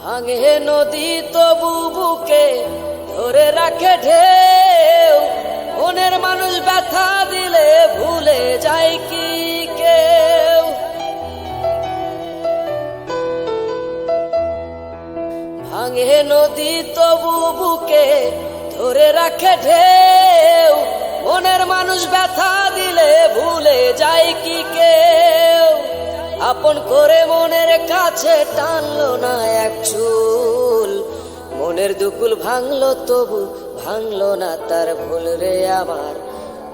ভাঙে নদী তবু বুকে ধরে রাখে ঢেউ, মনের মানুষ ব্যথা দিলে ভুলে যায় কি কেউ। ভাঙে নদী তবু বুকে ধরে রাখে ঢেউ, মনের মানুষ ব্যথা দিলে ভুলে যায় কি কেউ। আপন করে মনের কাছে টানলো না এক চুল, মনের দুকুল ভাঙলো তবু ভাঙলো না তার ভুল রে আমার।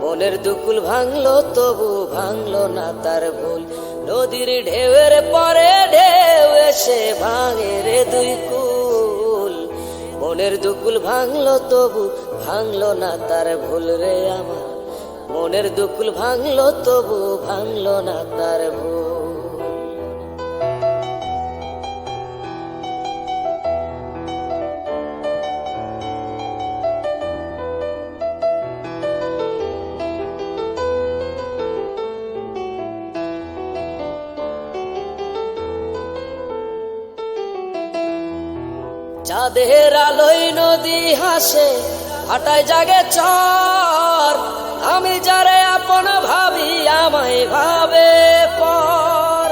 মনের দুকুল ভাঙলো তবু ভাঙলো না তার ভুল। নদীর ঢেউয়ের পরে ঢেউ এসে ভাঙে রে দুই কুল, মনের দুকুল ভাঙলো তবু ভাঙলো না তার ভুল রে আমার। মনের দুকুল ভাঙলো তবু ভাঙলো না তার ভুল। চাঁদের আলোয় নদী হাসে, হাঁটায় জাগে চর, আমি যারে আপন ভাবি আমায় ভাবে পর।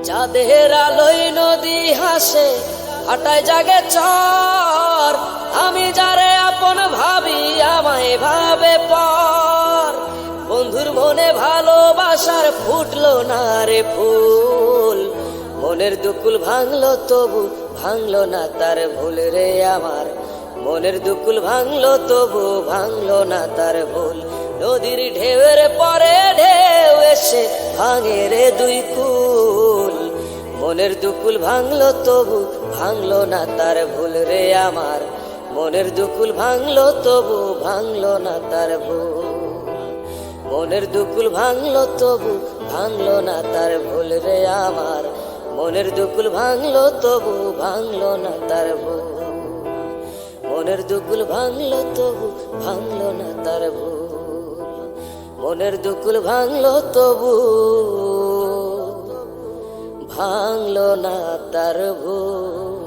চাঁদের আলোয় নদী হাসে, হাঁটায় জাগে চর, আমি যারে আপন ভাবি আমায় ভাবে পর। বন্ধুর মনে ভালোবাসার ফুটলো না রে ফুল, মনের দুকুল ভাঙলো তবু ভাঙলো না তার ভুল রে আমার। মনের দুকুল ভাঙলো তবু ভাঙলো না তার ভুল। নদীর ঢেউয়ের পরে ঢেউ এসে ভাঙে রে দুই কুল, মনের দুকুল ভাঙলো তবু ভাঙলো না তার ভুল রে আমার। মনের দুকুল ভাঙলো তবু ভাঙলো না তার ভুল। মনের দুকুল ভাঙলো তবু ভাঙলো না তার ভুল রে আমার। মনের দুকুল ভাঙলো তবু ভাঙলো না তার ভুল। মনের দুকুল ভাঙলো তবু ভাঙলো না তার ভুল। মনের দুকুল ভাঙলো তবু ভাঙলো না তার ভুল।